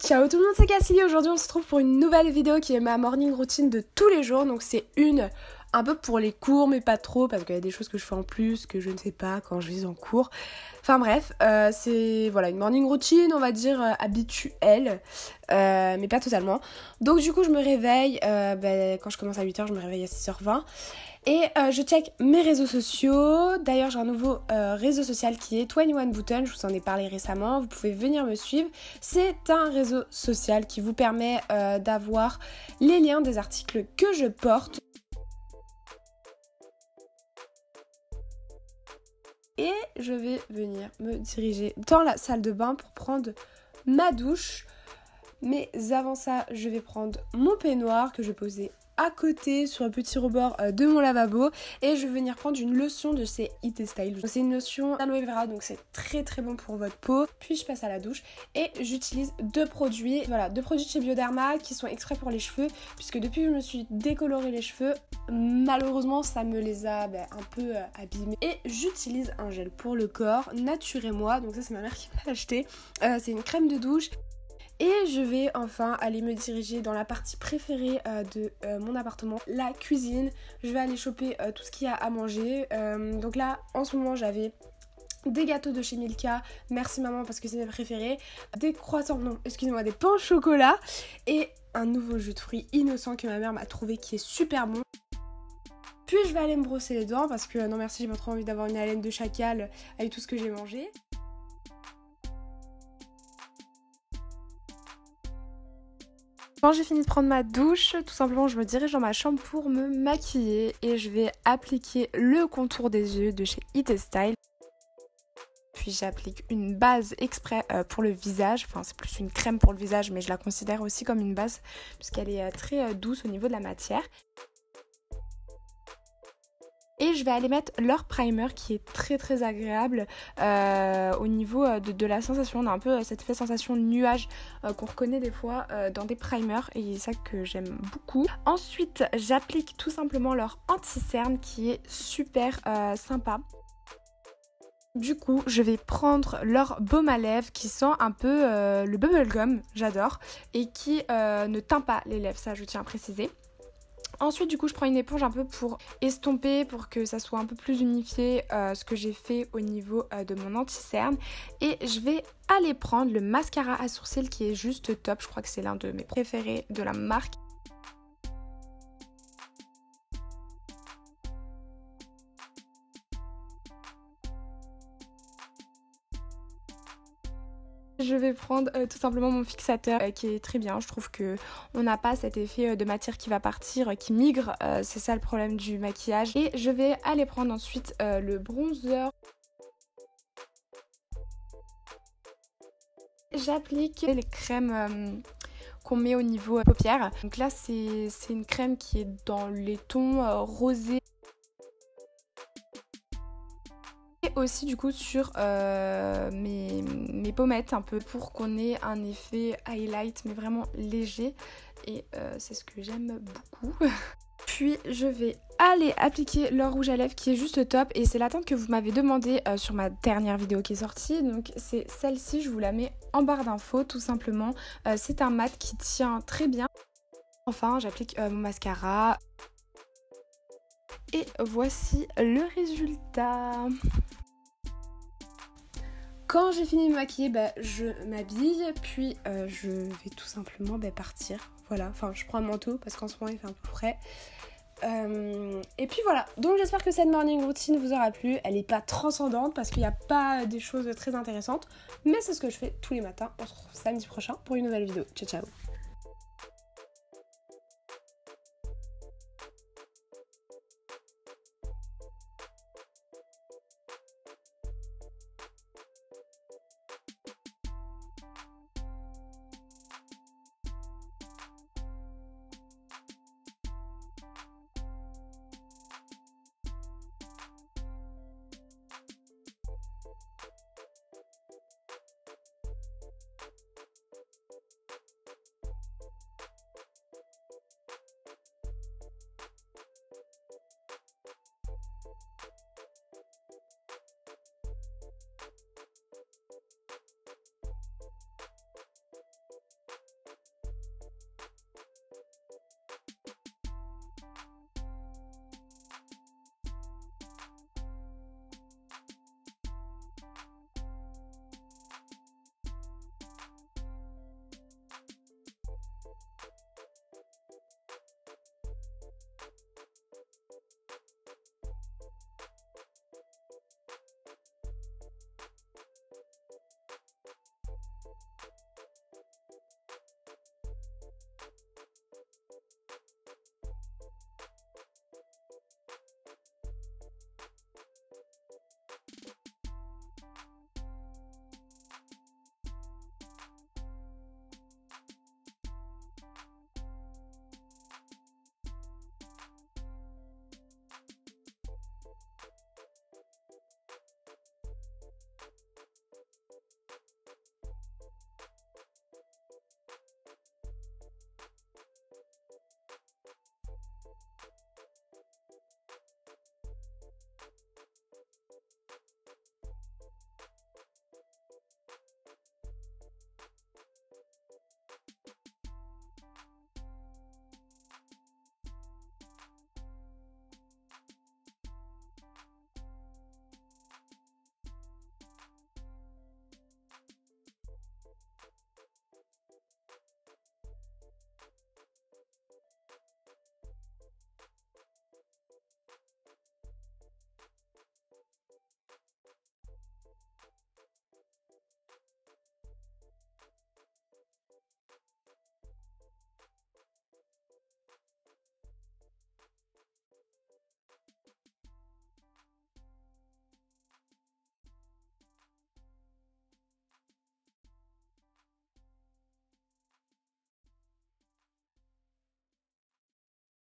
Ciao tout le monde, c'est Cassidy. Aujourd'hui on se retrouve pour une nouvelle vidéo qui est ma morning routine de tous les jours. Donc c'est un peu pour les cours mais pas trop parce qu'il y a des choses que je fais en plus que je ne sais pas quand je vais en cours. Enfin bref, c'est voilà une morning routine on va dire habituelle mais pas totalement. Donc du coup je me réveille, quand je commence à 8h je me réveille à 6h20. Et je check mes réseaux sociaux. D'ailleurs j'ai un nouveau réseau social qui est 21 Button, je vous en ai parlé récemment, vous pouvez venir me suivre. C'est un réseau social qui vous permet d'avoir les liens des articles que je porte. Et je vais venir me diriger dans la salle de bain pour prendre ma douche. Mais avant ça, je vais prendre mon peignoir que je vais poser à côté sur un petit rebord de mon lavabo et je vais venir prendre une lotion de chez It Style. C'est une lotion aloe vera, donc c'est très très bon pour votre peau. Puis je passe à la douche et j'utilise deux produits de chez Bioderma qui sont extraits pour les cheveux, puisque depuis que je me suis décoloré les cheveux, malheureusement ça me les a un peu abîmés. Et j'utilise un gel pour le corps, Nature-et-moi, donc ça c'est ma mère qui m'a acheté. C'est une crème de douche. Et je vais enfin aller me diriger dans la partie préférée de mon appartement, la cuisine. Je vais aller choper tout ce qu'il y a à manger. Donc là, en ce moment, j'avais des gâteaux de chez Milka, merci maman parce que c'est mes préférés. Des croissants, non, excusez-moi, des pains au chocolat. Et un nouveau jus de fruits innocent que ma mère m'a trouvé qui est super bon. Puis je vais aller me brosser les dents parce que non merci, j'ai pas trop envie d'avoir une haleine de chacal avec tout ce que j'ai mangé. Quand j'ai fini de prendre ma douche, tout simplement je me dirige dans ma chambre pour me maquiller et je vais appliquer le contour des yeux de chez It Style. Puis j'applique une base exprès pour le visage, enfin c'est plus une crème pour le visage mais je la considère aussi comme une base puisqu'elle est très douce au niveau de la matière. Et je vais aller mettre leur primer qui est très très agréable au niveau de la sensation. On a un peu cette effet sensation de nuage qu'on reconnaît des fois dans des primers et c'est ça que j'aime beaucoup. Ensuite j'applique tout simplement leur anti-cerne qui est super sympa. Du coup je vais prendre leur baume à lèvres qui sent un peu le bubblegum, j'adore, et qui ne teint pas les lèvres, ça je tiens à préciser. Ensuite du coup je prends une éponge un peu pour estomper, pour que ça soit un peu plus unifié ce que j'ai fait au niveau de mon anti-cerne. Et je vais aller prendre le mascara à sourcils qui est juste top, je crois que c'est l'un de mes préférés de la marque. Je vais prendre tout simplement mon fixateur qui est très bien. Je trouve que on n'a pas cet effet de matière qui va partir, qui migre. C'est ça le problème du maquillage. Et je vais aller prendre ensuite le bronzer. J'applique les crèmes qu'on met au niveau paupières. Donc là c'est une crème qui est dans les tons rosés. Et aussi du coup sur mes pommettes un peu pour qu'on ait un effet highlight mais vraiment léger et c'est ce que j'aime beaucoup. Puis je vais aller appliquer leur rouge à lèvres qui est juste top et c'est la teinte que vous m'avez demandé sur ma dernière vidéo qui est sortie. Donc c'est celle-ci, je vous la mets en barre d'infos tout simplement. C'est un mat qui tient très bien. Enfin j'applique mon mascara. Et voici le résultat. Quand j'ai fini de me maquiller, je m'habille, puis je vais tout simplement partir. Voilà, enfin je prends un manteau parce qu'en ce moment il fait un peu frais. Et puis voilà, donc j'espère que cette morning routine vous aura plu. Elle n'est pas transcendante parce qu'il n'y a pas des choses très intéressantes, mais c'est ce que je fais tous les matins. On se retrouve samedi prochain pour une nouvelle vidéo. Ciao ciao.